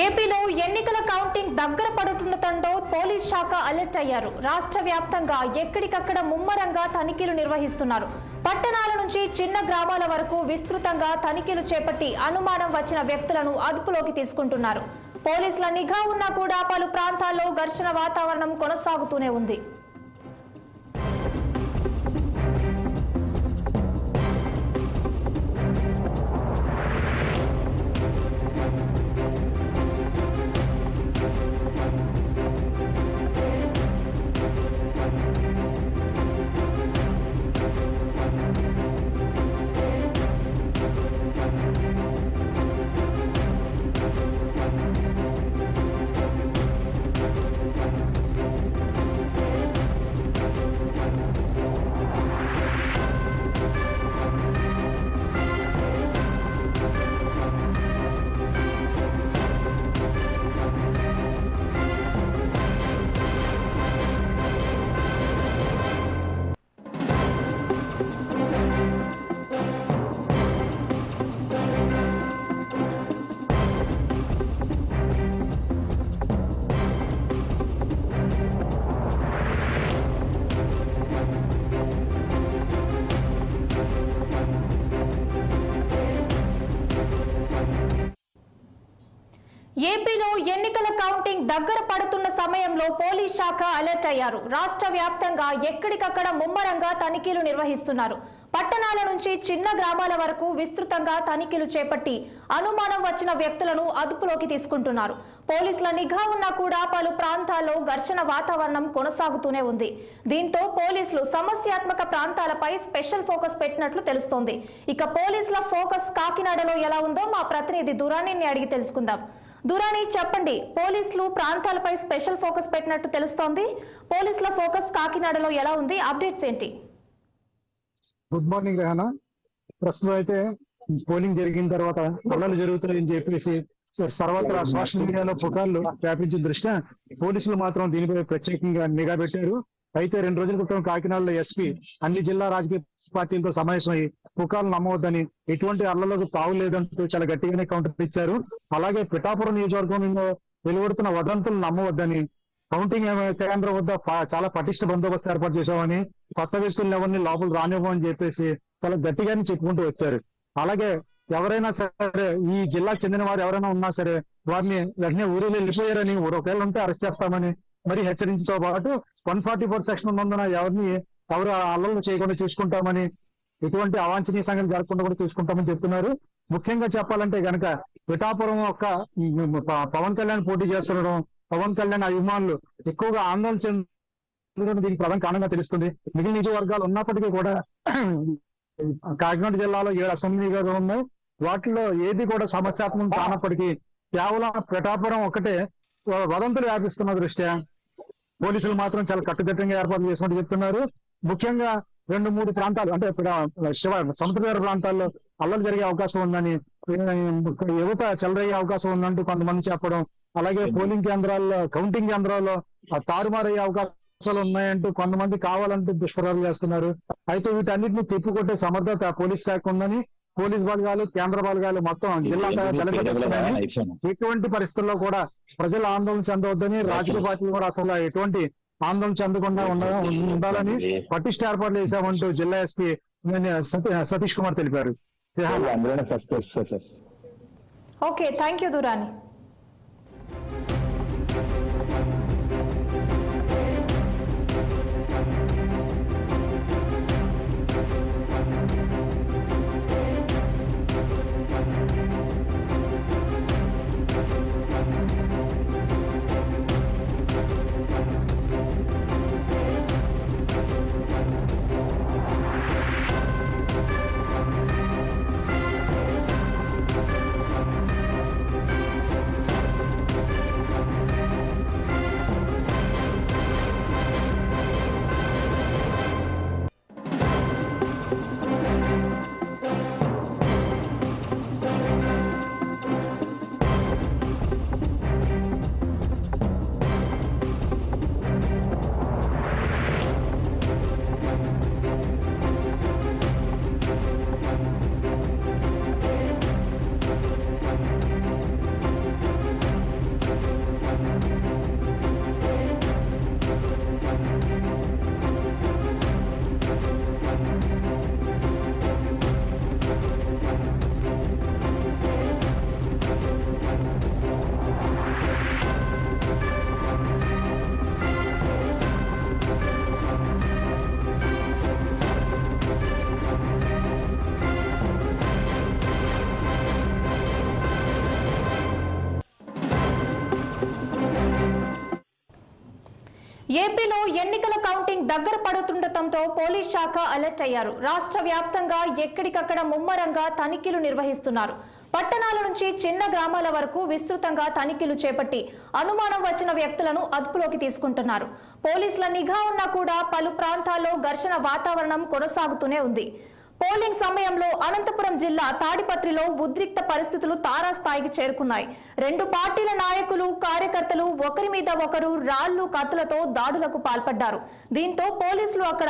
ఏపీలో ఎన్నికల కౌంటింగ్ దగ్గర పడుతుండటంతో పోలీస్ శాఖ అలర్ట్ అయ్యారు. రాష్ట్ర వ్యాప్తంగా ఎక్కడికక్కడ ముమ్మరంగా తనిఖీలు నిర్వహిస్తున్నారు. పట్టణాల నుంచి చిన్న గ్రామాల వరకు విస్తృతంగా తనిఖీలు చేపట్టి అనుమానం వచ్చిన వ్యక్తులను అదుపులోకి తీసుకుంటున్నారు. పోలీసుల నిఘా ఉన్నా కూడా పలు ప్రాంతాల్లో ఘర్షణ వాతావరణం కొనసాగుతూనే ఉంది. ఏపీలో ఎన్నికల కౌంటింగ్ దగ్గర పడుతున్న సమయంలో పోలీస్ శాఖ అలర్ట్ అయ్యారు. రాష్ట్ర వ్యాప్తంగా ఎక్కడికక్కడ ముమ్మరంగా తనిఖీలు నిర్వహిస్తున్నారు. పట్టణాల నుంచి చిన్న గ్రామాల వరకు విస్తృతంగా తనిఖీలు చేపట్టి అనుమానం వచ్చిన వ్యక్తులను అదుపులోకి తీసుకుంటున్నారు. పోలీసుల నిఘా ఉన్నా కూడా పలు ప్రాంతాల్లో ఘర్షణ వాతావరణం కొనసాగుతూనే ఉంది. దీంతో పోలీసులు సమస్యాత్మక ప్రాంతాలపై స్పెషల్ ఫోకస్ పెట్టినట్లు తెలుస్తోంది. ఇక పోలీసుల ఫోకస్ కాకినాడలో ఎలా ఉందో మా ప్రతినిధి దురాణిని అడిగి తెలుసుకుందాం. దురాణి, చెప్పండి, పోలీసులు ప్రాంతాలపై స్పెషల్ ఫోకస్ పెట్టినట్టు తెలుస్తోంది. పోలీసుల ఫోకస్ కాకినాడలో ఎలా ఉంది? అప్డేట్స్ ఏంటి? Good morning Rehana. ప్రస్తుతం అయితే పోలింగ్ జరిగిన తర్వాత అల్లర్లు జరుగుతాయని చెప్పేసి సర్వత్రా సోషల్ మీడియాలో పుకార్లు వ్యాపించిన దృష్ట్యా పోలీసులు మాత్రం దీనిపై ప్రత్యేకంగా నిఘా పెట్టారు. అయితే 2 రోజుల క్రితం కాకినాడలో ఎస్పీ అన్ని జిల్లా రాజకీయ పార్టీలతో సమావేశమై పుకార్లు నమ్మవద్దని, ఎటువంటి అల్లర్లకు తావులేదంటూ చాలా గట్టిగానే కౌంటర్ ఇచ్చారు. అలాగే పిఠాపురం నియోజకవర్గంలో వెలువడుతున్న వదంతులు నమ్మవద్దని, కౌంటింగ్ కేంద్రం వద్ద చాలా పటిష్ట బందోబస్తు ఏర్పాటు చేశామని, కొత్త వ్యక్తులను ఎవరిని లోపల రానివ్వమని చెప్పేసి చాలా గట్టిగానే చెప్పుకుంటూ వచ్చారు. అలాగే ఎవరైనా సరే ఈ జిల్లాకు చెందిన వారు ఎవరైనా ఉన్నా సరే వారిని వెంటనే ఊరిలో వెళ్ళిపోయారని, ఒకవేళ ఉంటే అరెస్ట్ చేస్తామని మరి హెచ్చరించతో పాటు 144 సెక్షన్ ఉన్నందున ఎవరు అల్లర్లు చేయకుండా చూసుకుంటామని, ఎటువంటి అవాంఛనీయ సంఘటన జరగకుండా కూడా చూసుకుంటామని చెప్తున్నారు. ముఖ్యంగా చెప్పాలంటే గనక పిఠాపురం పవన్ కళ్యాణ్ పోటీ చేస్తుండడం, పవన్ కళ్యాణ్ అభిమానులు ఎక్కువగా ఆందోళన చెందడం దీనికి ప్రధాన కారణంగా తెలుస్తుంది. మిగిలిన నియోజకవర్గాలు ఉన్నప్పటికీ కూడా కాకినాడ జిల్లాలో 7 అసెంబ్లీ నియోజకవర్గాలు ఉన్నాయి. వాటిలో ఏది కూడా సమస్యాత్మకం కానప్పటికీ కేవలం పిఠాపురం ఒకటే వదంతులు వ్యాపిస్తున్న దృష్ట్యా పోలీసులు మాత్రం చాలా కట్టుదిట్టంగా ఏర్పాటు చేసినట్టు చెప్తున్నారు. ముఖ్యంగా 2-3 ప్రాంతాలు అంటే సముద్ర తీర ప్రాంతాల్లో అల్లలు జరిగే అవకాశం ఉందని, యువత చెలరయ్యే అవకాశం ఉందంటూ కొంతమంది చెప్పడం, అలాగే పోలింగ్ కేంద్రాల్లో కౌంటింగ్ కేంద్రాల్లో తారుమారయ్యే అవకాశాలు ఉన్నాయంటూ కొంతమంది కావాలంటూ దుష్ప్రచారం చేస్తున్నారు. అయితే వీటన్నిటిని తిప్పికొట్టే సమర్థత పోలీస్ శాఖ ఉందని, పోలీస్ బలగాలు కేంద్ర బలగాలు మొత్తం జిల్లా ఎటువంటి పరిస్థితుల్లో కూడా ప్రజలు ఆందోళన చెందవద్దని, రాజకీయ పార్టీలు కూడా అసలు ఎటువంటి ఆందోళన చెందకుండా ఉండాలని పటిష్ట ఏర్పాట్లు చేశామంటూ జిల్లా ఎస్పీ సతీష్ కుమార్ తెలిపారు. Okay, thank you Durrani. ఏపీలో ఎన్నికల కౌంటింగ్ దగ్గర పడుతుండటంతో పోలీస్ శాఖ అలర్ట్ అయ్యారు. రాష్ట్ర వ్యాప్తంగా ఎక్కడికక్కడ ముమ్మరంగా తనిఖీలు నిర్వహిస్తున్నారు. పట్టణాల నుంచి చిన్న గ్రామాల వరకు విస్తృతంగా తనిఖీలు చేపట్టి అనుమానం వచ్చిన వ్యక్తులను అదుపులోకి తీసుకుంటున్నారు. పోలీసుల నిఘా ఉన్నా కూడా పలు ప్రాంతాల్లో ఘర్షణ వాతావరణం కొనసాగుతూనే ఉంది. పోలింగ్ సమయంలో అనంతపురం జిల్లా తాడిపత్రిలో ఉద్రిక్త పరిస్థితులు తారాస్థాయికి చేరుకున్నాయి. రెండు పార్టీల నాయకులు, కార్యకర్తలు ఒకరి మీద ఒకరు రాళ్లు, కత్తులతో దాడులకు పాల్పడ్డారు. దీంతో పోలీసులు అక్కడ